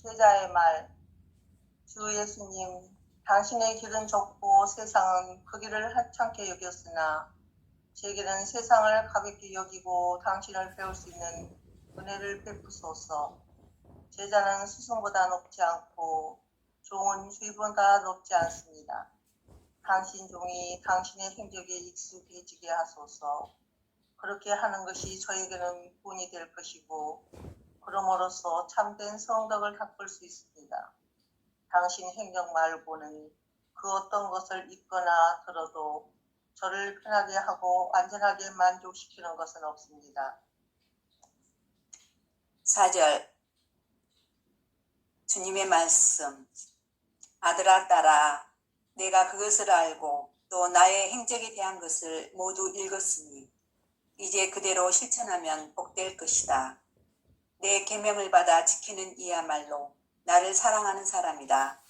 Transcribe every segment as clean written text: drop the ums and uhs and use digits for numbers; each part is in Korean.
제자의 말. 주 예수님, 당신의 길은 좁고 세상은 그 길을 하찮게 여겼으나 제게는 세상을 가볍게 여기고 당신을 배울 수 있는 은혜를 베푸소서. 제자는 스승보다 높지 않고 종은 주인보다 높지 않습니다. 당신 종이 당신의 행적에 익숙해지게 하소서. 그렇게 하는 것이 저에게는 본이 될 것이고 그럼으로써 참된 성덕을 닦을 수 있습니다. 당신 행적 말고는 그 어떤 것을 읽거나 들어도 저를 편하게 하고 완전하게 만족시키는 것은 없습니다. 4절 주님의 말씀. 아들아 딸아, 내가 그것을 알고 또 나의 행적에 대한 것을 모두 읽었으니 이제 그대로 실천하면 복될 것이다. 내 계명을 받아 지키는 이야말로 나를 사랑하는 사람이다.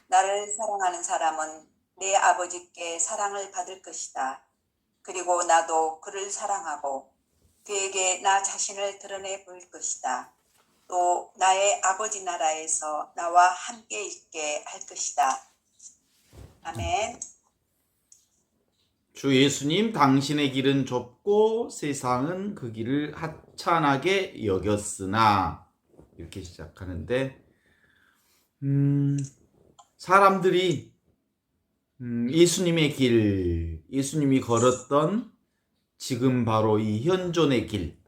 나를 사랑하는 사람은 내 아버지께 사랑을 받을 것이다. 그리고 나도 그를 사랑하고 그에게 나 자신을 드러내 보일 것이다. 또 나의 아버지 나라에서 나와 함께 있게 할 것이다. 아멘. 주 예수님, 당신의 길은 좁고 세상은 그 길을 하찮게 여겼으나, 이렇게 시작하는데, 사람들이 예수님의 길, 예수님이 걸었던 지금 바로 이 현존의 길,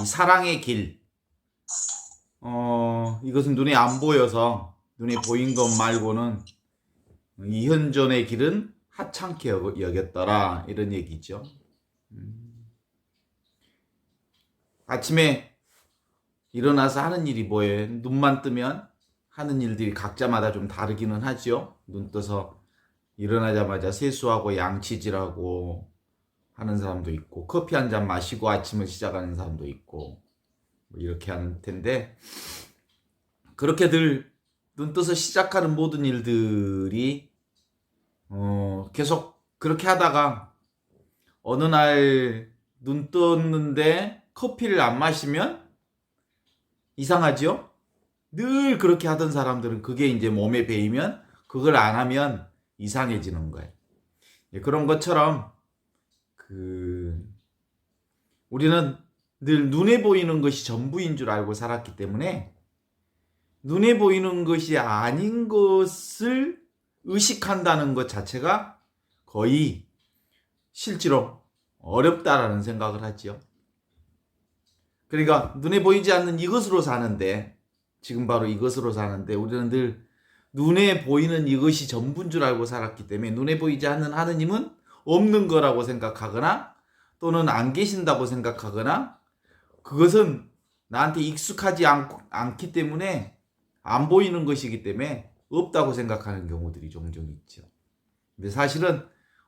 이 사랑의 길, 이것은 눈에 안 보여서 눈에 보인 것 말고는 이 현존의 길은 하찮게 여겼더라, 이런 얘기죠. 아침에 일어나서 하는 일이 뭐예요? 눈만 뜨면 하는 일들이 각자마다 좀 다르기는 하죠. 눈 떠서 일어나자마자 세수하고 양치질하고 하는 사람도 있고, 커피 한 잔 마시고 아침을 시작하는 사람도 있고, 이렇게 하는 텐데, 그렇게들 눈 떠서 시작하는 모든 일들이 계속 그렇게 하다가 어느 날 눈 떴는데 커피를 안 마시면 이상하죠? 늘 그렇게 하던 사람들은 그게 이제 몸에 배이면 그걸 안 하면 이상해지는 거예요. 그런 것처럼 우리는 늘 눈에 보이는 것이 전부인 줄 알고 살았기 때문에 눈에 보이는 것이 아닌 것을 의식한다는 것 자체가 거의 실제로 어렵다라는 생각을 하죠. 그러니까 눈에 보이지 않는 이것으로 사는데, 지금 바로 이것으로 사는데, 우리는 늘 눈에 보이는 이것이 전부인 줄 알고 살았기 때문에 눈에 보이지 않는 하느님은 없는 거라고 생각하거나 또는 안 계신다고 생각하거나, 그것은 나한테 익숙하지 않기 때문에 안 보이는 것이기 때문에 없다고 생각하는 경우들이 종종 있죠. 근데 사실은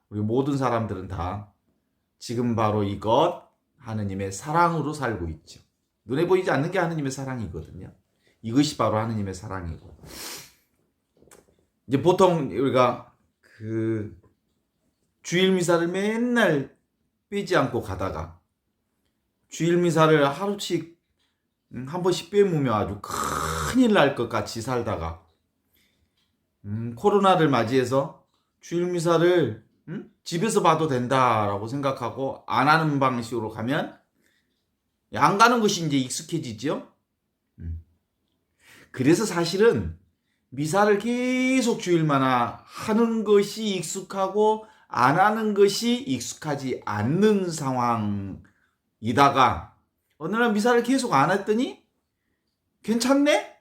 우리 모든 사람들은 다 지금 바로 이것 하느님의 사랑으로 살고 있죠. 눈에 보이지 않는 게 하느님의 사랑이거든요. 이것이 바로 하느님의 사랑이고, 이제 보통 우리가 주일 미사를 맨날 빼지 않고 가다가 주일 미사를 하루씩 한 번씩 빼무면 아주 큰일 날 것 같이 살다가 코로나를 맞이해서 주일 미사를 집에서 봐도 된다라고 생각하고 안 하는 방식으로 가면 안 가는 것이 이제 익숙해지죠. 그래서 사실은 미사를 계속 주일마다 하는 것이 익숙하고 안 하는 것이 익숙하지 않는 상황이다가 어느 날 미사를 계속 안 했더니 괜찮네?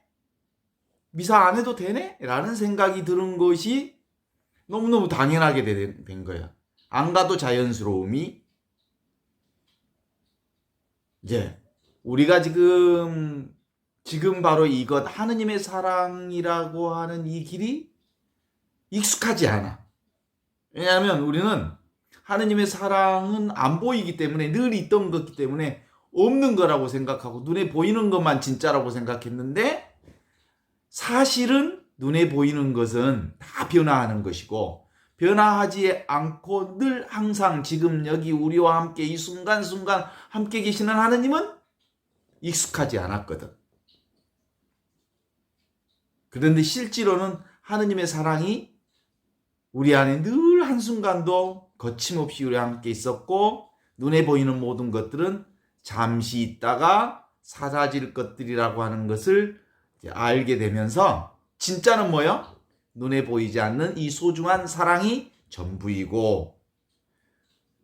미사 안 해도 되네? 라는 생각이 드는 것이 너무너무 당연하게 된 거야. 안 가도 자연스러움이, 이제 우리가 지금 바로 이것 하느님의 사랑이라고 하는 이 길이 익숙하지 않아. 왜냐하면 우리는 하느님의 사랑은 안 보이기 때문에, 늘 있던 거기 때문에 없는 거라고 생각하고 눈에 보이는 것만 진짜라고 생각했는데, 사실은 눈에 보이는 것은 다 변화하는 것이고, 변화하지 않고 늘 항상 지금 여기 우리와 함께 이 순간순간 함께 계시는 하느님은 익숙하지 않았거든. 그런데 실제로는 하느님의 사랑이 우리 안에 늘 한순간도 거침없이 우리와 함께 있었고 눈에 보이는 모든 것들은 잠시 있다가 사라질 것들이라고 하는 것을 이제 알게 되면서 진짜는 뭐예요? 눈에 보이지 않는 이 소중한 사랑이 전부이고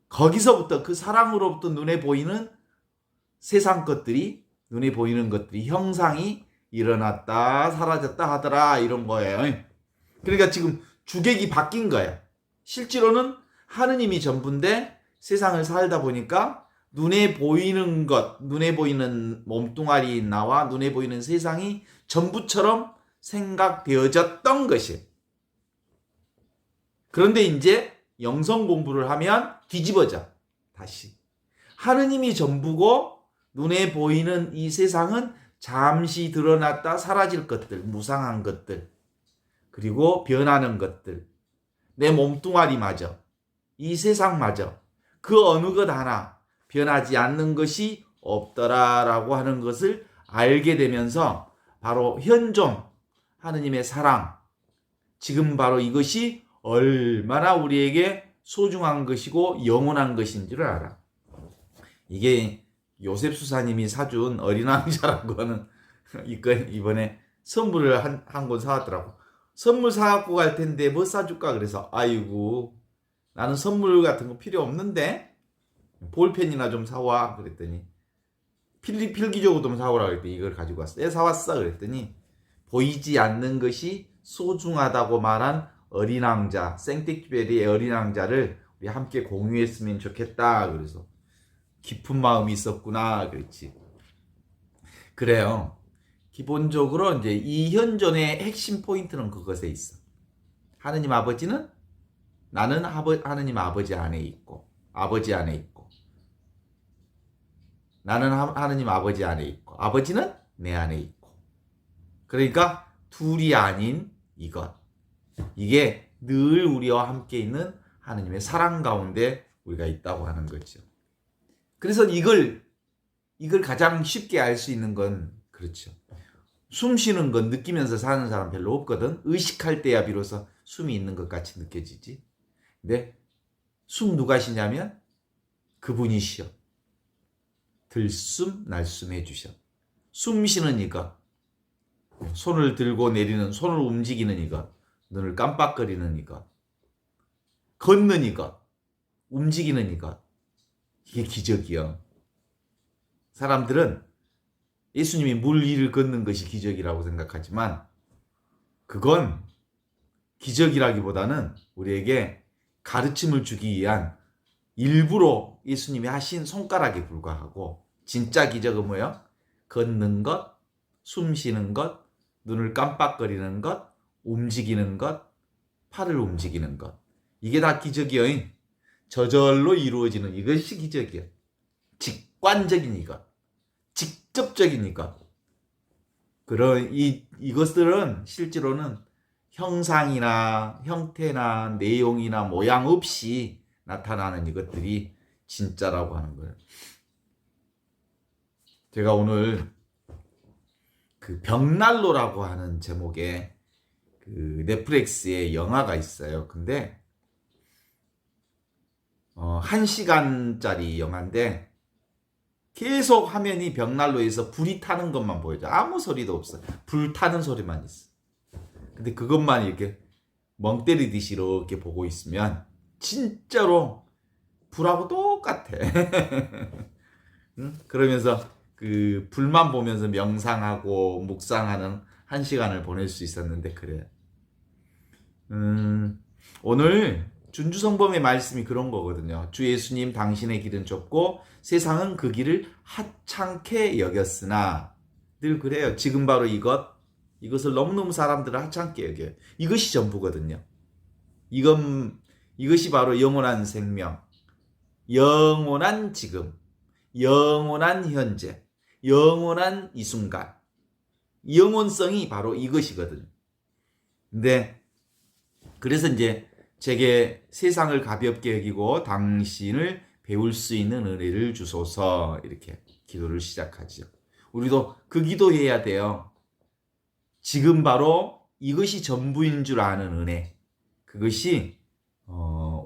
거기서부터 그 사랑으로부터 눈에 보이는 세상 것들이 눈에 보이는 것들이 형상이 일어났다 사라졌다 하더라 이런 거예요. 그러니까 지금 주객이 바뀐 거예요. 실제로는 하느님이 전부인데 세상을 살다 보니까 눈에 보이는 것, 눈에 보이는 몸뚱아리인 나와 눈에 보이는 세상이 전부처럼 생각되어졌던 것이에요. 그런데 이제 영성 공부를 하면 뒤집어져. 다시. 하느님이 전부고 눈에 보이는 이 세상은 잠시 드러났다 사라질 것들, 무상한 것들, 그리고 변하는 것들, 내 몸뚱아리마저, 이 세상마저 그 어느 것 하나 변하지 않는 것이 없더라라고 하는 것을 알게 되면서 바로 현존 하느님의 사랑, 지금 바로 이것이 얼마나 우리에게 소중한 것이고 영원한 것인 줄을 알아. 이게 요셉 수사님이 사준 어린 왕자라고 하는 이번에 선물을 한 권 사왔더라고. 선물 사갖고 갈 텐데 뭐 사줄까 그래서 아이고 나는 선물 같은 거 필요 없는데 볼펜이나 좀 사와 그랬더니 필기조구 좀 사오라 그랬더니 이걸 가지고 왔어. 예, 사왔어 그랬더니 보이지 않는 것이 소중하다고 말한 어린 왕자, 생텍쥐베리의 어린 왕자를 우리 함께 공유했으면 좋겠다. 그래서 깊은 마음이 있었구나. 그랬지. 그래요. 기본적으로 이제 이 현존의 핵심 포인트는 그것에 있어. 하느님 아버지는 나는 하느님 아버지 안에 있고, 아버지 안에 있고, 나는 하느님 아버지 안에 있고, 아버지는 내 안에 있고. 그러니까 둘이 아닌 이것. 이게 늘 우리와 함께 있는 하느님의 사랑 가운데 우리가 있다고 하는 거죠. 그래서 이걸 가장 쉽게 알 수 있는 건 그렇죠. 숨 쉬는 건 느끼면서 사는 사람 별로 없거든. 의식할 때야 비로소 숨이 있는 것 같이 느껴지지. 근데 숨 누가 쉬냐면 그분이 쉬어. 들숨 날숨 해주셔. 숨 쉬는 이가, 손을 들고 내리는, 손을 움직이는 이가, 눈을 깜빡거리는 이가, 걷는 이가, 움직이는 이가, 이게 기적이야. 사람들은 예수님이 물 위를 걷는 것이 기적이라고 생각하지만 그건 기적이라기보다는 우리에게 가르침을 주기 위한 일부러 예수님이 하신 손가락에 불과하고 진짜 기적은 뭐예요? 걷는 것, 숨 쉬는 것, 눈을 깜빡거리는 것, 움직이는 것, 팔을 움직이는 것. 이게 다 기적이요. 저절로 이루어지는 이것이 기적이야. 직관적인 이것, 직접적인 이것. 그런 이것들은 실제로는 형상이나 형태나 내용이나 모양 없이 나타나는 이것들이 진짜라고 하는 거예요. 제가 오늘 그 벽난로라고 하는 제목의 그 넷플릭스에 영화가 있어요. 근데 1시간짜리 영화인데 계속 화면이 벽난로에서 불이 타는 것만 보여줘. 아무 소리도 없어. 불 타는 소리만 있어. 근데 그것만 이렇게 멍 때리듯이 이렇게 보고 있으면 진짜로 불하고 똑같아. 응? 그러면서 그 불만 보면서 명상하고 묵상하는 1시간을 보낼 수 있었는데 그래요. 오늘 준주성범의 말씀이 그런 거거든요. 주 예수님 당신의 길은 좁고 세상은 그 길을 하찮게 여겼으나 늘 그래요. 지금 바로 이것을 너무너무 사람들은 하찮게 여겨요. 이것이 전부거든요. 이것이 바로 영원한 생명, 영원한 지금, 영원한 현재, 영원한 이 순간. 영원성이 바로 이것이거든요. 근데 그래서 이제 제게 세상을 가볍게 여기고 당신을 배울 수 있는 은혜를 주소서 이렇게 기도를 시작하죠. 우리도 그 기도해야 돼요. 지금 바로 이것이 전부인 줄 아는 은혜. 그것이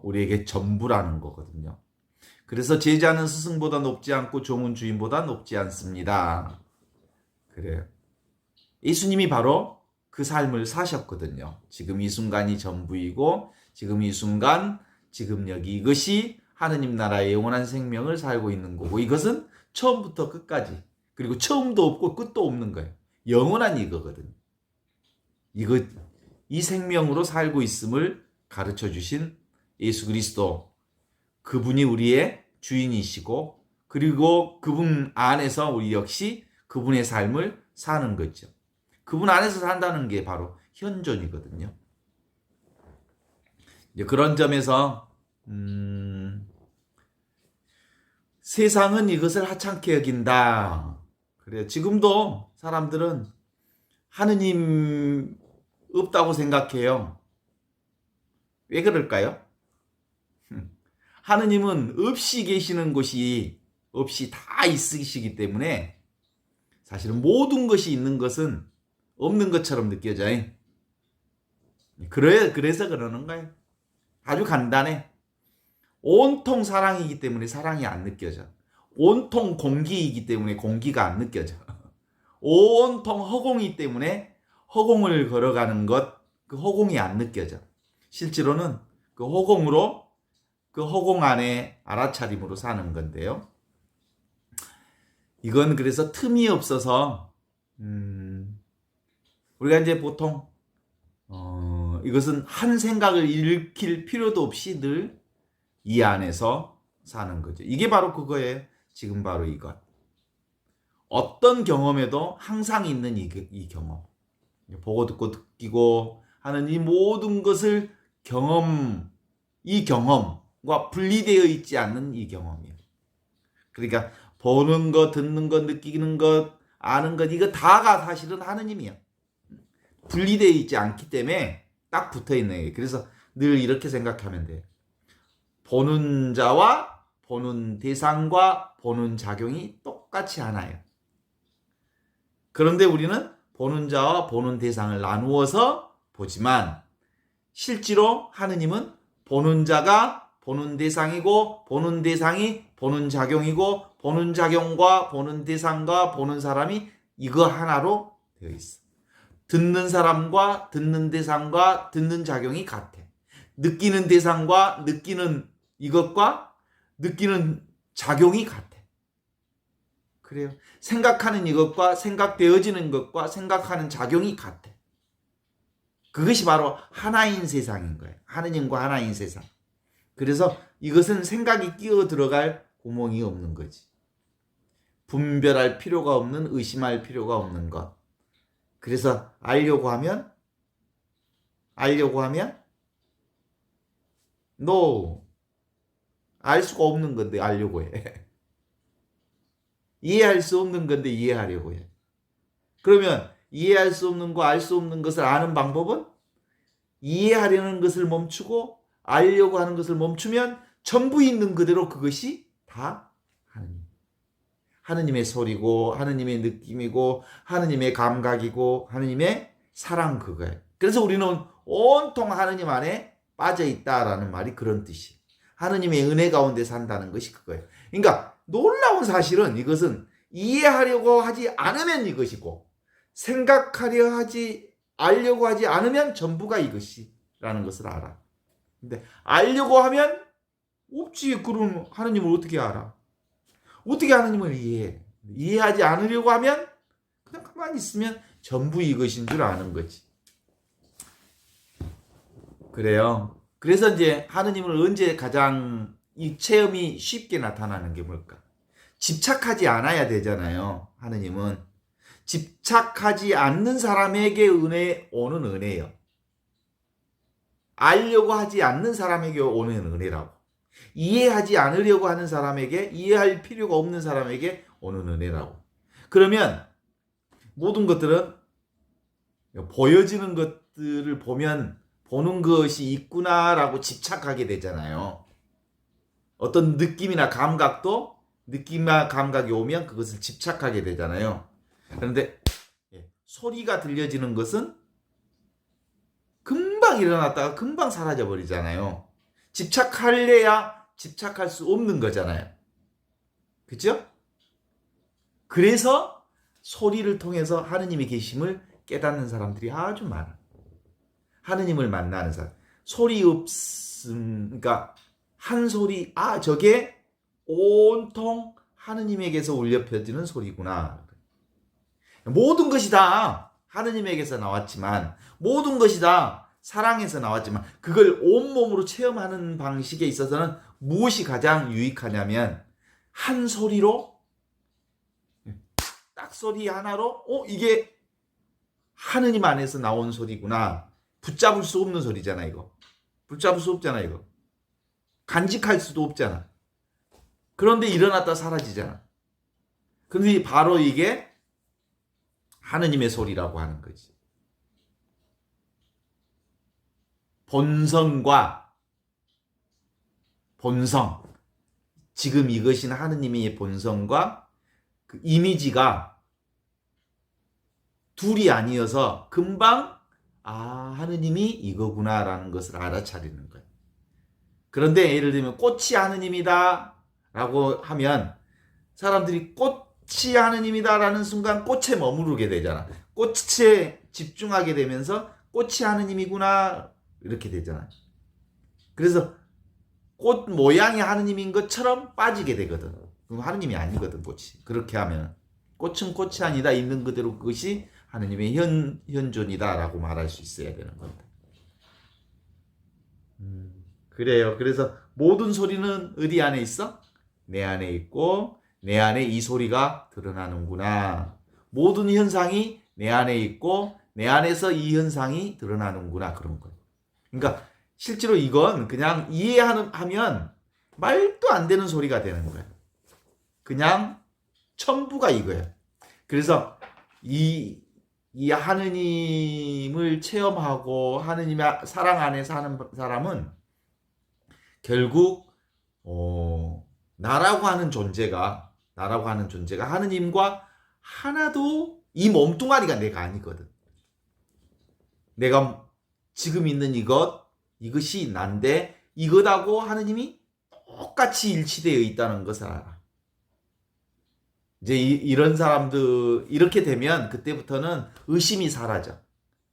우리에게 전부라는 거거든요. 그래서 제자는 스승보다 높지 않고 종은 주인보다 높지 않습니다. 그래요. 예수님이 바로 그 삶을 사셨거든요. 지금 이 순간이 전부이고 지금 이 순간 지금 여기 이것이 하느님 나라의 영원한 생명을 살고 있는 거고 이것은 처음부터 끝까지 그리고 처음도 없고 끝도 없는 거예요. 영원한 이거거든요. 이 생명으로 살고 있음을 가르쳐 주신 예수 그리스도 그분이 우리의 주인이시고 그리고 그분 안에서 우리 역시 그분의 삶을 사는 거죠. 그분 안에서 산다는 게 바로 현존이거든요. 이제 그런 점에서 세상은 이것을 하찮게 여긴다. 그래요. 지금도 사람들은 하느님 없다고 생각해요. 왜 그럴까요? 하느님은 없이 계시는 곳이 없이 다 있으시기 때문에 사실은 모든 것이 있는 것은 없는 것처럼 느껴져요. 그래서 그러는 거예요. 아주 간단해. 온통 사랑이기 때문에 사랑이 안 느껴져. 온통 공기이기 때문에 공기가 안 느껴져. 온통 허공이기 때문에 허공을 걸어가는 것, 그 허공이 안 느껴져. 실제로는 그 허공으로, 그 허공 안에 알아차림으로 사는 건데요. 이건 그래서 틈이 없어서, 우리가 이제 보통, 이것은 한 생각을 일으킬 필요도 없이 늘 이 안에서 사는 거죠. 이게 바로 그거예요. 지금 바로 이것. 어떤 경험에도 항상 있는 이 경험. 보고 듣고 느끼고 하는 이 모든 것을 이 경험과 분리되어 있지 않는 이 경험이에요. 그러니까 보는 것, 듣는 것, 느끼는 것, 아는 것, 이거 다가 사실은 하느님이에요. 분리되어 있지 않기 때문에 딱 붙어 있는 거예요. 그래서 늘 이렇게 생각하면 돼요. 보는 자와 보는 대상과 보는 작용이 똑같이 하나요. 그런데 우리는 보는 자와 보는 대상을 나누어서 보지만 실제로 하느님은 보는 자가 보는 대상이고 보는 대상이 보는 작용이고 보는 작용과 보는 대상과 보는 사람이 이거 하나로 되어 있어. 듣는 사람과 듣는 대상과 듣는 작용이 같아. 느끼는 대상과 느끼는 이것과 느끼는 작용이 같아. 그래요. 생각하는 이것과 생각되어지는 것과 생각하는 작용이 같아. 그것이 바로 하나인 세상인 거예요. 하느님과 하나인 세상. 그래서 이것은 생각이 끼어 들어갈 구멍이 없는 거지. 분별할 필요가 없는, 의심할 필요가 없는 것. 그래서 알려고 하면 no. 알 수가 없는 건데 알려고 해. 이해할 수 없는 건데 이해하려고 해. 그러면 이해할 수 없는 거, 알 수 없는 것을 아는 방법은 이해하려는 것을 멈추고 알려고 하는 것을 멈추면 전부 있는 그대로 그것이 다 하느님. 하느님의 소리고 하느님의 느낌이고 하느님의 감각이고 하느님의 사랑 그거예요. 그래서 우리는 온통 하느님 안에 빠져 있다라는 말이 그런 뜻이에요. 하느님의 은혜 가운데 산다는 것이 그거예요. 그러니까 놀라운 사실은 이것은 이해하려고 하지 않으면 이것이고 알려고 하지 않으면 전부가 이것이라는 것을 알아. 근데 알려고 하면 없지. 그럼 하느님을 어떻게 알아? 어떻게 하느님을 이해해? 이해하지 않으려고 하면 그냥 가만히 있으면 전부 이것인 줄 아는 거지. 그래요. 그래서 이제 하느님을 언제 가장 이 체험이 쉽게 나타나는 게 뭘까? 집착하지 않아야 되잖아요. 하느님은 집착하지 않는 사람에게 오는 은혜예요. 알려고 하지 않는 사람에게 오는 은혜라고. 이해하지 않으려고 하는 사람에게, 이해할 필요가 없는 사람에게 오는 은혜라고. 그러면 모든 것들은 보여지는 것들을 보는 것이 있구나라고 집착하게 되잖아요. 어떤 느낌이나 감각도 느낌이나 감각이 오면 그것을 집착하게 되잖아요. 그런데 소리가 들려지는 것은 금방 일어났다가 금방 사라져 버리잖아요. 집착할래야 집착할 수 없는 거잖아요. 그죠? 그래서 소리를 통해서 하느님의 계심을 깨닫는 사람들이 아주 많아. 하느님을 만나는 사람. 소리 없음, 그러니까 한 소리, 저게 온통 하느님에게서 울려 퍼지는 소리구나. 모든 것이 다 하느님에게서 나왔지만, 모든 것이 다 사랑에서 나왔지만, 그걸 온몸으로 체험하는 방식에 있어서는 무엇이 가장 유익하냐면, 한 소리로, 딱 소리 하나로, 이게 하느님 안에서 나온 소리구나. 붙잡을 수 없는 소리잖아, 이거. 붙잡을 수 없잖아, 이거. 간직할 수도 없잖아. 그런데 일어났다 사라지잖아. 그런데 바로 이게 하느님의 소리라고 하는 거지. 본성과 본성. 지금 이것인 하느님의 본성과 그 이미지가 둘이 아니어서 금방 하느님이 이거구나라는 것을 알아차리는 거예요. 그런데 예를 들면 꽃이 하느님이다 라고 하면 사람들이 꽃이 하느님이다 라는 순간 꽃에 머무르게 되잖아. 꽃에 집중하게 되면서 꽃이 하느님이구나 이렇게 되잖아. 그래서 꽃 모양이 하느님인 것처럼 빠지게 되거든. 그럼 하느님이 아니거든, 꽃이. 그렇게 하면 꽃은 꽃이 아니다. 있는 그대로 그것이 하느님의 현존이다라고 말할 수 있어야 되는 겁니다. 그래요. 그래서 모든 소리는 어디 안에 있어? 내 안에 있고 내 안에 이 소리가 드러나는구나. 모든 현상이 내 안에 있고 내 안에서 이 현상이 드러나는구나. 그런 거예요. 그러니까 실제로 이건 그냥 이해하면 말도 안 되는 소리가 되는 거예요. 그냥 첨부가 이거예요. 그래서 이 하느님을 체험하고 하느님의 사랑 안에서 하는 사람은 결국 나라고 하는 존재가 하느님과 하나도 이 몸뚱아리가 내가 아니거든. 내가 지금 있는 이것이 난데 이것하고 하느님이 똑같이 일치되어 있다는 것을 알아. 이제 이런 사람들 이렇게 되면 그때부터는 의심이 사라져.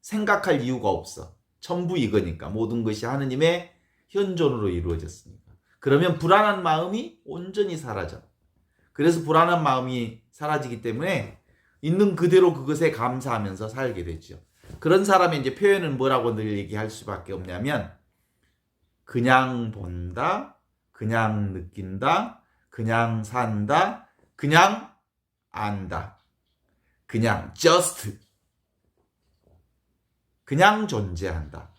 생각할 이유가 없어. 전부 이거니까. 모든 것이 하느님의 현존으로 이루어졌으니까. 그러면 불안한 마음이 온전히 사라져. 그래서 불안한 마음이 사라지기 때문에 있는 그대로 그것에 감사하면서 살게 되죠. 그런 사람의 이제 표현은 뭐라고 늘 얘기할 수밖에 없냐면 그냥 본다, 그냥 느낀다, 그냥 산다, 그냥 안다. 그냥 just 그냥 존재한다.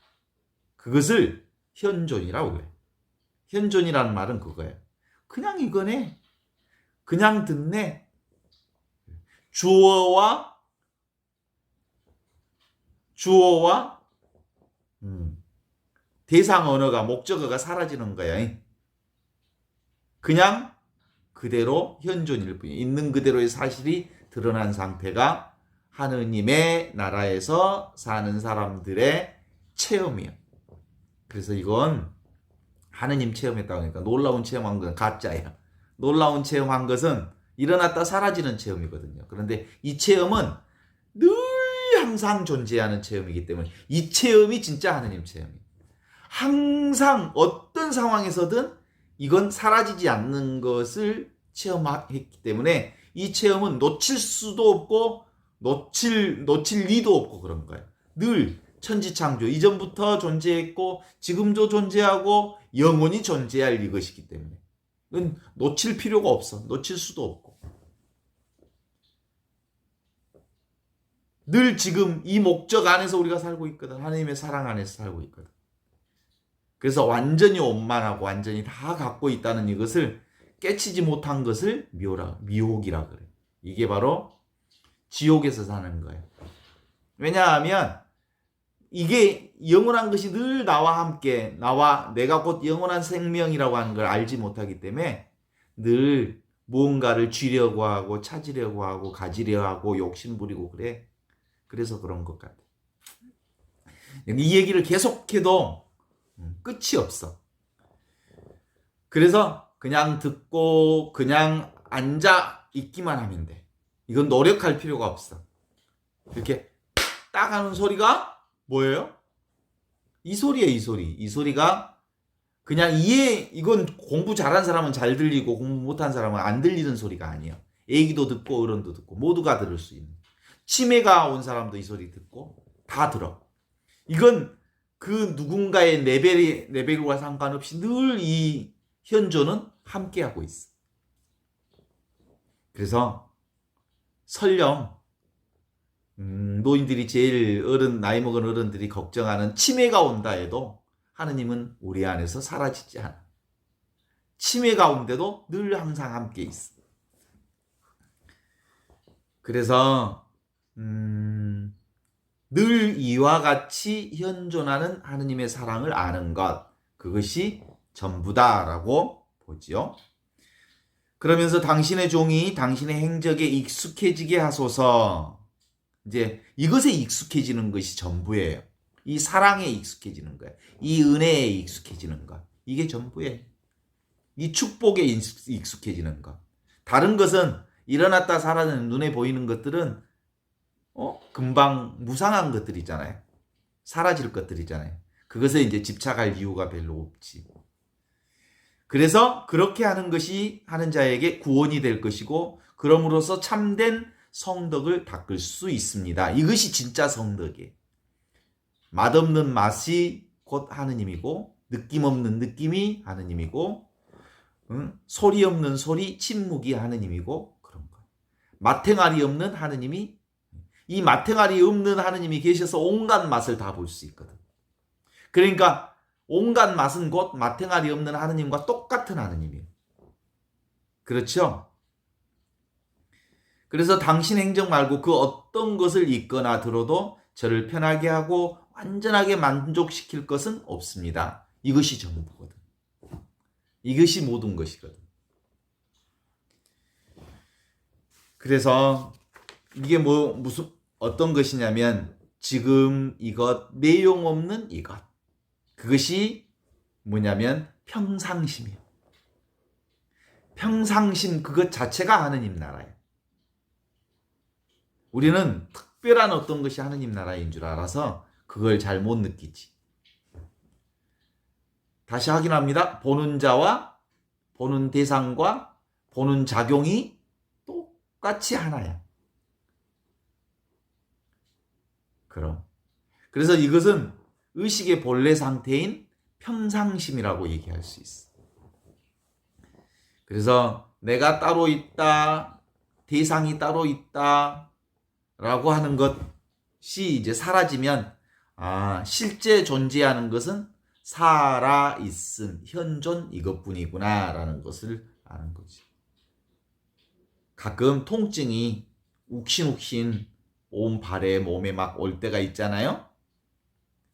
그것을 현존이라고 해요. 현존이라는 말은 그거예요. 그냥 이거네. 그냥 듣네. 주어와 대상 언어가 목적어가 사라지는 거야. 그냥 그대로 현존일 뿐이에요. 있는 그대로의 사실이 드러난 상태가 하느님의 나라에서 사는 사람들의 체험이에요. 그래서 이건 하느님 체험했다고 하니까 놀라운 체험한 건 가짜예요. 놀라운 체험한 것은 일어났다 사라지는 체험이거든요. 그런데 이 체험은 늘 항상 존재하는 체험이기 때문에 이 체험이 진짜 하느님 체험이에요. 항상 어떤 상황에서든 이건 사라지지 않는 것을 체험했기 때문에 이 체험은 놓칠 수도 없고 놓칠 리도 없고 그런 거예요. 늘 천지창조 이전부터 존재했고 지금도 존재하고 영원히 존재할 이것이기 때문에 이건 놓칠 필요가 없어. 놓칠 수도 없고 늘 지금 이 목적 안에서 우리가 살고 있거든. 하나님의 사랑 안에서 살고 있거든. 그래서 완전히 원만하고 완전히 다 갖고 있다는 이것을 깨치지 못한 것을 미혹이라 그래. 이게 바로 지옥에서 사는 거예요. 왜냐하면 이게 영원한 것이 늘 나와 함께 내가 곧 영원한 생명이라고 하는 걸 알지 못하기 때문에 늘 무언가를 쥐려고 하고 찾으려고 하고 가지려 하고 욕심 부리고 그래. 그래서 그런 것 같아. 이 얘기를 계속해도 끝이 없어. 그래서 그냥 듣고 그냥 앉아 있기만 하면 돼. 이건 노력할 필요가 없어. 이렇게 딱 하는 소리가 뭐예요? 이 소리예요, 이 소리. 이 소리가 그냥 이건 공부 잘한 사람은 잘 들리고 공부 못한 사람은 안 들리는 소리가 아니에요. 애기도 듣고 어른도 듣고 모두가 들을 수 있는. 치매가 온 사람도 이 소리 듣고 다 들어. 이건 그 누군가의 레벨과 상관없이 늘 이 현존은 함께하고 있어. 그래서 설령 노인들이 제일 나이 먹은 어른들이 걱정하는 치매가 온다 해도 하느님은 우리 안에서 사라지지 않아. 치매 가운데도 늘 항상 함께 있어. 그래서 늘 이와 같이 현존하는 하느님의 사랑을 아는 것, 그것이 전부다라고 보지요. 그러면서 당신의 종이 당신의 행적에 익숙해지게 하소서. 이제 이것에 익숙해지는 것이 전부예요. 이 사랑에 익숙해지는 거예요. 이 은혜에 익숙해지는 것. 이게 전부예요. 이 축복에 익숙해지는 것. 다른 것은 일어났다 사라지는 눈에 보이는 것들은 금방 무상한 것들이잖아요. 사라질 것들이잖아요. 그것에 이제 집착할 이유가 별로 없지. 그래서 그렇게 하는 것이 하는 자에게 구원이 될 것이고 그럼으로써 참된 성덕을 닦을 수 있습니다. 이것이 진짜 성덕이에요. 맛없는 맛이 곧 하느님이고 느낌 없는 느낌이 하느님이고 소리 없는 소리 침묵이 하느님이고 그런 거. 마탱아리 없는 하느님이 이 마탱아리 없는 하느님이 계셔서 온갖 맛을 다 볼 수 있거든. 그러니까 온갖 맛은 곧 마탱아리 없는 하느님과 똑같은 하느님이에요. 그렇죠? 그래서 당신 행정 말고 그 어떤 것을 읽거나 들어도 저를 편하게 하고 완전하게 만족시킬 것은 없습니다. 이것이 전부거든. 이것이 모든 것이거든. 그래서 이게 무슨 어떤 것이냐면 지금 이것 내용 없는 이것 그것이 뭐냐면 평상심이에요. 평상심 그것 자체가 하느님 나라예요. 우리는 특별한 어떤 것이 하느님 나라인 줄 알아서 그걸 잘 못 느끼지. 다시 확인합니다. 보는 자와 보는 대상과 보는 작용이 똑같이 하나야. 그래서 이것은 의식의 본래 상태인 평상심이라고 얘기할 수 있어. 그래서 내가 따로 있다, 대상이 따로 있다 라고 하는 것이 이제 사라지면 실제 존재하는 것은 살아있음, 현존 이것뿐이구나 라는 것을 아는 거지. 가끔 통증이 욱신욱신 온 발에 몸에 막 올 때가 있잖아요.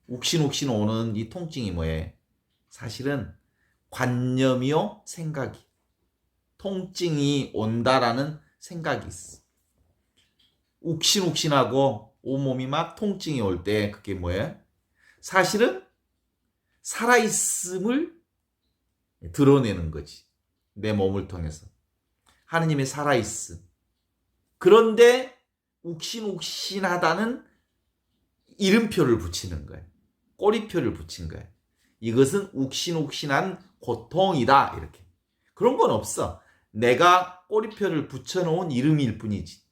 욱신욱신 오는 이 통증이 뭐예요? 사실은 관념이요 생각이. 통증이 온다라는 생각이 있어. 욱신욱신하고 온몸이 막 통증이 올 때 그게 뭐예요? 사실은 살아있음을 드러내는 거지. 내 몸을 통해서. 하느님의 살아있음. 그런데 욱신욱신하다는 이름표를 붙이는 거예요. 꼬리표를 붙인 거예요. 이것은 욱신욱신한 고통이다. 이렇게. 그런 건 없어. 내가 꼬리표를 붙여놓은 이름일 뿐이지.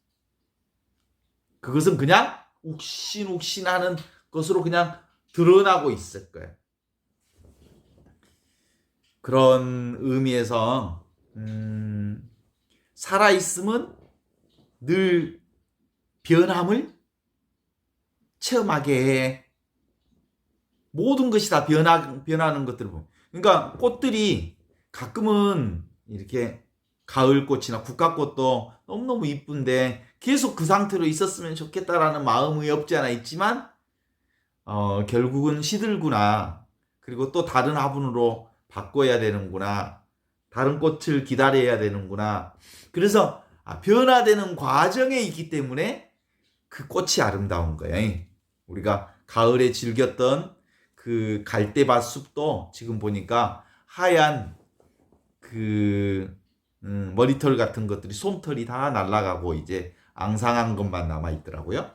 그것은 그냥 욱신욱신하는 것으로 그냥 드러나고 있을 거예요. 그런 의미에서 살아있음은 늘 변함을 체험하게 해. 모든 것이 다 변하는 것들을 보면. 그러니까 꽃들이 가끔은 이렇게 가을꽃이나 국화꽃도 너무너무 이쁜데 계속 그 상태로 있었으면 좋겠다라는 마음이 없지 않아 있지만 결국은 시들구나. 그리고 또 다른 화분으로 바꿔야 되는구나. 다른 꽃을 기다려야 되는구나. 그래서 변화되는 과정에 있기 때문에 그 꽃이 아름다운 거예요. 우리가 가을에 즐겼던 그 갈대밭 숲도 지금 보니까 하얀 그 머리털 같은 것들이, 솜털이 다 날아가고 이제 앙상한 것만 남아 있더라고요.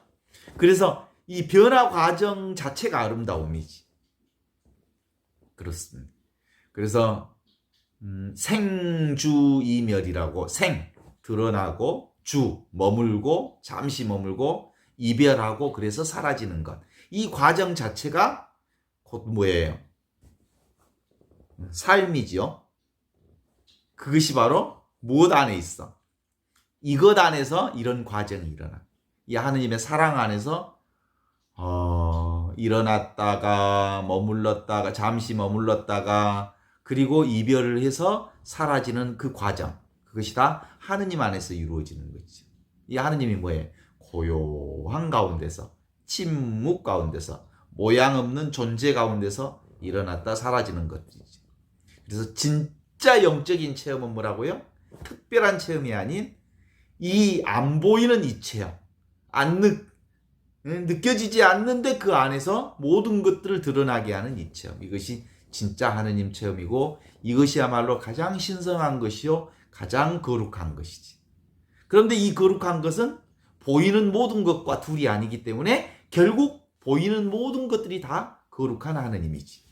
그래서 이 변화 과정 자체가 아름다움이지. 그렇습니다. 그래서 생주이멸이라고, 생 드러나고, 주 머물고, 잠시 머물고, 이별하고, 그래서 사라지는 것. 이 과정 자체가 곧 뭐예요? 삶이지요. 그것이 바로 무엇 안에 있어? 이것 안에서 이런 과정이 일어나. 이 하느님의 사랑 안에서 일어났다가 머물렀다가 잠시 머물렀다가 그리고 이별을 해서 사라지는 그 과정. 그것이 다 하느님 안에서 이루어지는 거죠. 이 하느님이 뭐예요? 고요한 가운데서, 침묵 가운데서, 모양 없는 존재 가운데서 일어났다 사라지는 것들이죠. 그래서 진짜 영적인 체험은 뭐라고요? 특별한 체험이 아닌 이 안 보이는 이 체험. 느껴지지 않는데 그 안에서 모든 것들을 드러나게 하는 이 체험. 이것이 진짜 하느님 체험이고, 이것이야말로 가장 신성한 것이요 가장 거룩한 것이지. 그런데 이 거룩한 것은 보이는 모든 것과 둘이 아니기 때문에 결국 보이는 모든 것들이 다 거룩한 하느님이지.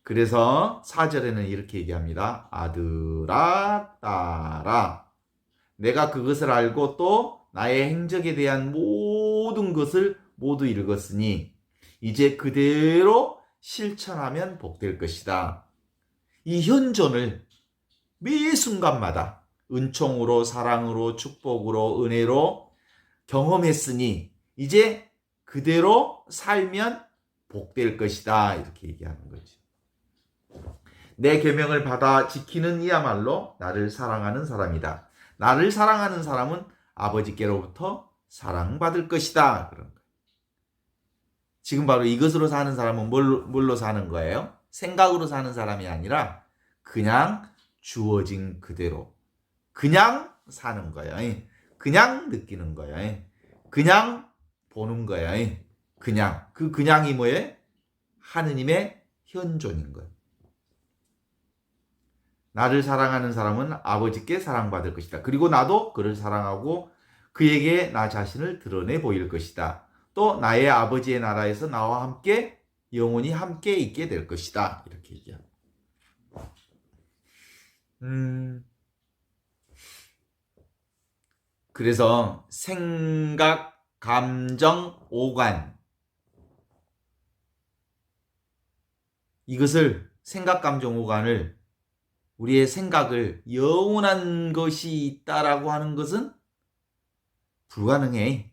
그래서 4절에는 이렇게 얘기합니다. 아들아, 딸아, 내가 그것을 알고 또 나의 행적에 대한 모든 것을 모두 읽었으니 이제 그대로 실천하면 복될 것이다. 이 현존을 매 순간마다 은총으로, 사랑으로, 축복으로, 은혜로 경험했으니 이제 그대로 살면 복될 것이다. 이렇게 얘기하는 거죠. 내 계명을 받아 지키는 이야말로 나를 사랑하는 사람이다. 나를 사랑하는 사람은 아버지께로부터 사랑받을 것이다. 그런 거예요. 지금 바로 이것으로 사는 사람은 뭘로 사는 거예요? 생각으로 사는 사람이 아니라 그냥 주어진 그대로 그냥 사는 거야. 그냥 느끼는 거야. 그냥 보는 거야. 그냥. 그 그냥이 뭐예요? 하느님의 현존인 거예요. 나를 사랑하는 사람은 아버지께 사랑받을 것이다. 그리고 나도 그를 사랑하고 그에게 나 자신을 드러내 보일 것이다. 또 나의 아버지의 나라에서 나와 함께 영원히 함께 있게 될 것이다. 이렇게 얘기합니다. 그래서 생각, 감정, 오감, 이것을 생각, 감정, 오감을 우리의 생각을 영원한 것이 있다라고 하는 것은 불가능해.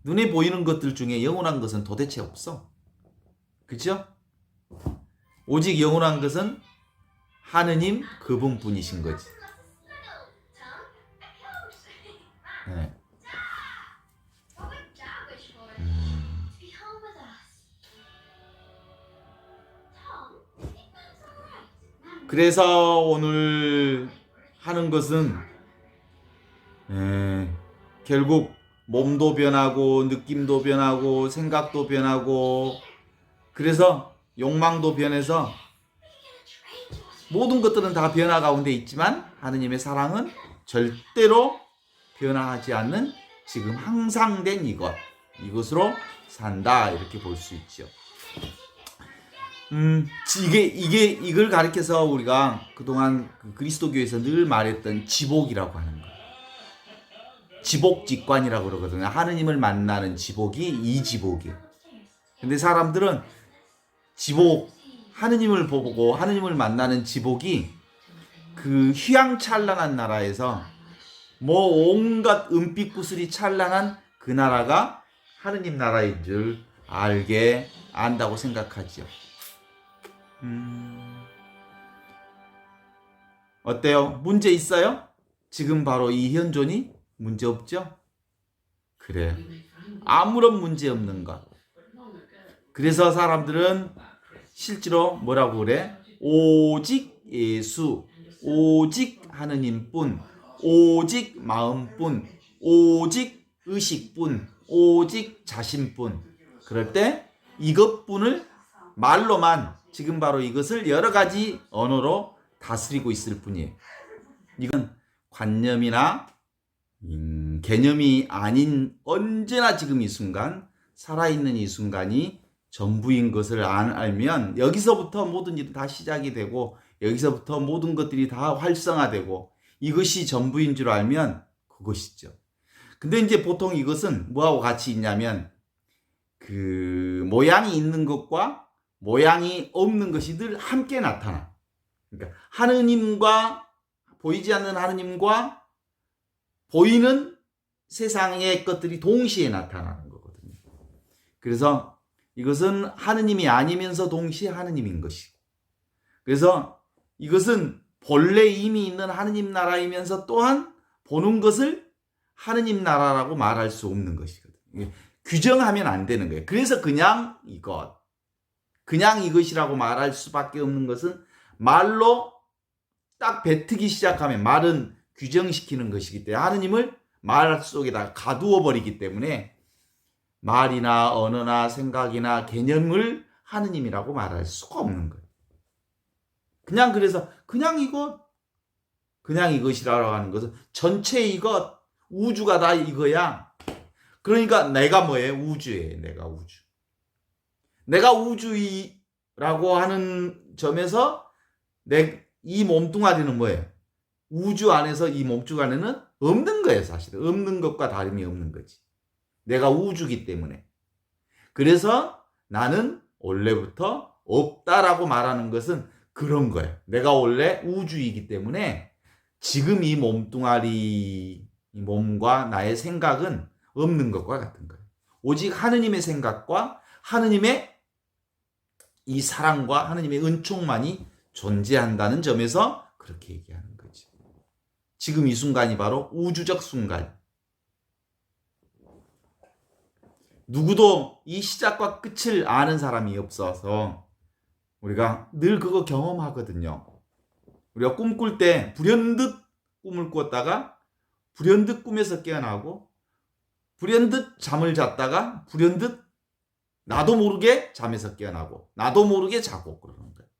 눈에 보이는 것들 중에 영원한 것은 도대체 없어. 그렇죠? 오직 영원한 것은 하느님 그분뿐이신 거지. 네. 그래서 오늘 하는 것은 결국 몸도 변하고 느낌도 변하고 생각도 변하고 그래서 욕망도 변해서 모든 것들은 다 변화 가운데 있지만 하느님의 사랑은 절대로 변화하지 않는 지금 항상된 이것으로 산다 이렇게 볼 수 있죠. 이걸 가리켜서 우리가 그동안 그리스도교에서 늘 말했던 지복이라고 하는 거예요. 지복직관이라고 그러거든요. 하느님을 만나는 지복이 이 지복이에요. 근데 사람들은 하느님을 보고 하느님을 만나는 지복이 그 휘황찬란한 나라에서 뭐 온갖 은빛 구슬이 찬란한 그 나라가 하느님 나라인 줄 안다고 생각하지요. 어때요? 문제 있어요? 지금 바로 이 현존이 문제 없죠? 그래. 아무런 문제 없는 것. 그래서 사람들은 실제로 뭐라고 그래? 오직 예수, 오직 하느님뿐, 오직 마음뿐, 오직 의식뿐, 오직 자신뿐. 그럴 때 이것뿐을 말로만 지금 바로 이것을 여러 가지 언어로 다스리고 있을 뿐이에요. 이건 관념이나 개념이 아닌 언제나 지금 이 순간 살아있는 이 순간이 전부인 것을 알면 여기서부터 모든 일이 다 시작이 되고 여기서부터 모든 것들이 다 활성화되고 이것이 전부인 줄 알면 그것이죠. 근데 이제 보통 이것은 뭐하고 같이 있냐면 그 모양이 있는 것과 모양이 없는 것이 늘 함께 나타나. 그러니까 하느님과 보이지 않는 하느님과 보이는 세상의 것들이 동시에 나타나는 거거든요. 그래서 이것은 하느님이 아니면서 동시에 하느님인 것이고, 그래서 이것은 본래 이미 있는 하느님 나라이면서 또한 보는 것을 하느님 나라라고 말할 수 없는 것이거든요. 규정하면 안 되는 거예요. 그래서 그냥 이것이라고 말할 수밖에 없는 것은 말로 딱 뱉기 시작하면 말은 규정시키는 것이기 때문에 하느님을 말 속에다 가두어 버리기 때문에 말이나 언어나 생각이나 개념을 하느님이라고 말할 수가 없는 거예요. 그래서 그냥 이것이라고 하는 것은 전체 이것, 우주가 다 이거야. 그러니까 내가 뭐예요? 우주예요. 내가 우주. 내가 우주라고 하는 점에서 이 몸뚱아리는 뭐예요? 우주 안에서 이 몸뚱 안에는 없는 거예요. 사실은 없는 것과 다름이 없는 거지. 내가 우주기 때문에. 그래서 나는 원래부터 없다라고 말하는 것은 그런 거예요. 내가 원래 우주이기 때문에 지금 이 몸뚱아리, 이 몸과 나의 생각은 없는 것과 같은 거예요. 오직 하느님의 생각과 하느님의 이 사랑과 하느님의 은총만이 존재한다는 점에서 그렇게 얘기하는 거지. 지금 이 순간이 바로 우주적 순간. 누구도 이 시작과 끝을 아는 사람이 없어서 우리가 늘 그거 경험하거든요. 우리가 꿈꿀 때 불현듯 꿈을 꿨다가 불현듯 꿈에서 깨어나고 불현듯 잠을 잤다가 불현듯 나도 모르게 잠에서 깨어나고 나도 모르게 자고 그러는 거예요.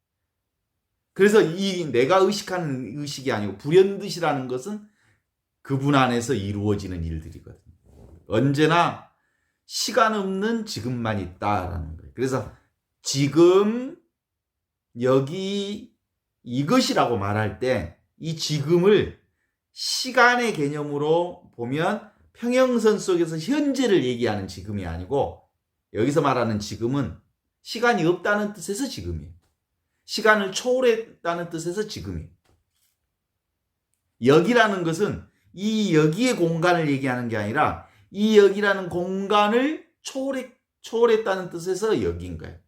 그래서 이 내가 의식하는 의식이 아니고 불현듯이라는 것은 그분 안에서 이루어지는 일들이거든요. 언제나 시간 없는 지금만 있다라는 거예요. 그래서 지금 여기 이것이라고 말할 때 이 지금을 시간의 개념으로 보면 평행선 속에서 현재를 얘기하는 지금이 아니고 여기서 말하는 지금은 시간이 없다는 뜻에서 지금이에요. 시간을 초월했다는 뜻에서 지금이에요. 여기라는 것은 이 여기의 공간을 얘기하는 게 아니라 이 여기라는 공간을 초월했다는 뜻에서 여기인 거예요.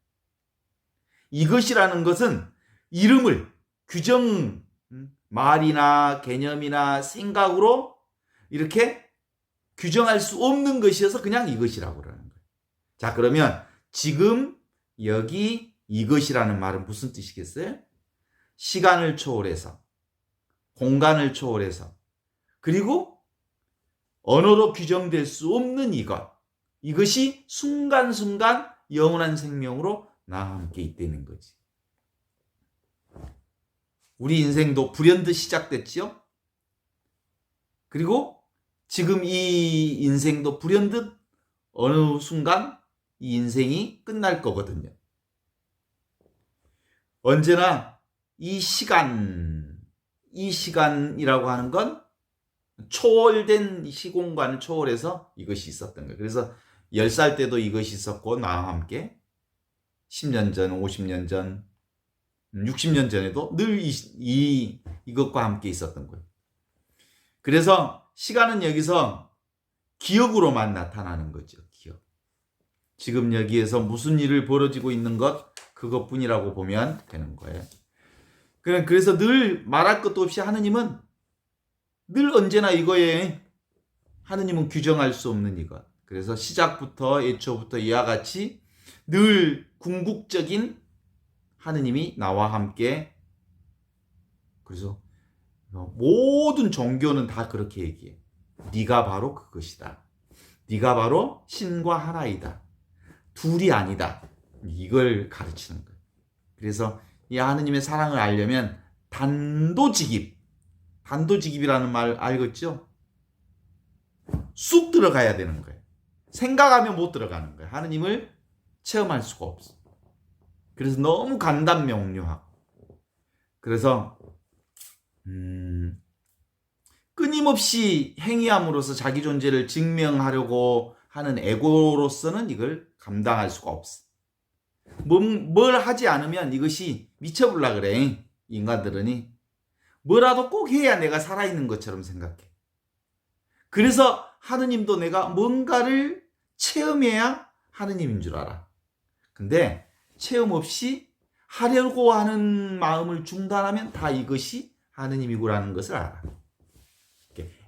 이것이라는 것은 이름을 규정, 말이나 개념이나 생각으로 이렇게 규정할 수 없는 것이어서 그냥 이것이라고 그러는 거예요. 자, 그러면 지금 여기 이것이라는 말은 무슨 뜻이겠어요? 시간을 초월해서, 공간을 초월해서, 그리고 언어로 규정될 수 없는 이것이 순간순간 영원한 생명으로 나와 함께 있다는 거지. 우리 인생도 불현듯 시작됐지요? 그리고 지금 이 인생도 불현듯 어느 순간 이 인생이 끝날 거거든요. 언제나 이 시간이라고 하는 건 초월된 시공간을 초월해서 이것이 있었던 거예요. 그래서 10살 때도 이것이 있었고 나와 함께 10년 전, 50년 전, 60년 전에도 늘 이것과 함께 있었던 거예요. 그래서 시간은 여기서 기억으로만 나타나는 거죠. 기억. 지금 여기에서 무슨 일을 벌어지고 있는 것 그것뿐이라고 보면 되는 거예요. 그래서 늘 말할 것도 없이 하느님은 늘 언제나 이거에 하느님은 규정할 수 없는 이것. 그래서 시작부터 애초부터 이와 같이 늘 궁극적인 하느님이 나와 함께, 그래서 모든 종교는 다 그렇게 얘기해. 네가 바로 그것이다. 네가 바로 신과 하나이다. 둘이 아니다. 이걸 가르치는 거예요. 그래서 이 하느님의 사랑을 알려면 단도직입이라는 말 알겠죠? 쑥 들어가야 되는 거예요. 생각하면 못 들어가는 거예요. 하느님을 체험할 수가 없어. 그래서 너무 간단명료하고, 그래서 끊임없이 행위함으로써 자기 존재를 증명하려고 하는 에고로서는 이걸 감당할 수가 없어. 뭘 하지 않으면 이것이 미쳐볼라 그래. 인간들은 뭐라도 꼭 해야 내가 살아있는 것처럼 생각해. 그래서 하느님도 내가 뭔가를 체험해야 하느님인 줄 알아. 근데 체험 없이 하려고 하는 마음을 중단하면 다 이것이 하느님이구라는 것을 알아.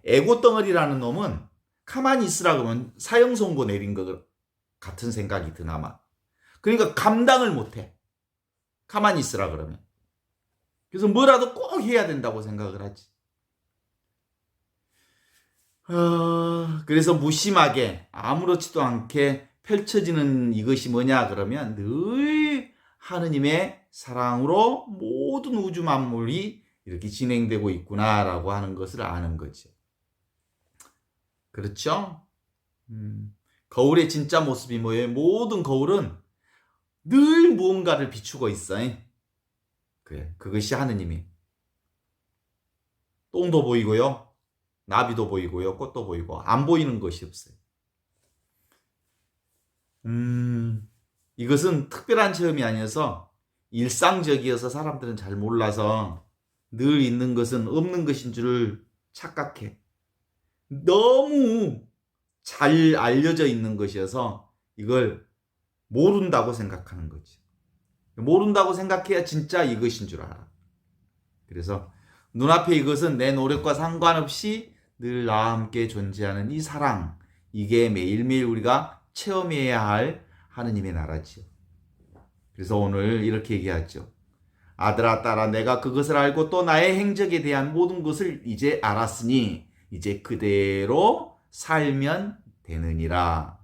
에고 덩어리라는 놈은 가만히 있으라 그러면 사형 선고 내린 것 같은 생각이 드나마. 그러니까 감당을 못해. 가만히 있으라 그러면. 그래서 뭐라도 꼭 해야 된다고 생각을 하지. 그래서 무심하게 아무렇지도 않게 펼쳐지는 이것이 뭐냐 그러면 늘 하느님의 사랑으로 모든 우주 만물이 이렇게 진행되고 있구나라고 하는 것을 아는 거죠. 그렇죠? 거울의 진짜 모습이 뭐예요? 모든 거울은 늘 무언가를 비추고 있어요. 그래, 그것이 하느님이. 똥도 보이고요, 나비도 보이고요, 꽃도 보이고 안 보이는 것이 없어요. 이것은 특별한 체험이 아니어서 일상적이어서 사람들은 잘 몰라서 늘 있는 것은 없는 것인 줄 착각해. 너무 잘 알려져 있는 것이어서 이걸 모른다고 생각하는 거지. 모른다고 생각해야 진짜 이것인 줄 알아. 그래서 눈앞에 이것은 내 노력과 상관없이 늘 나와 함께 존재하는 이 사랑, 이게 매일매일 우리가 체험해야 할 하느님의 나라지요. 그래서 오늘 이렇게 얘기하죠. 아들아 딸아, 내가 그것을 알고 또 나의 행적에 대한 모든 것을 이제 알았으니 이제 그대로 살면 되느니라.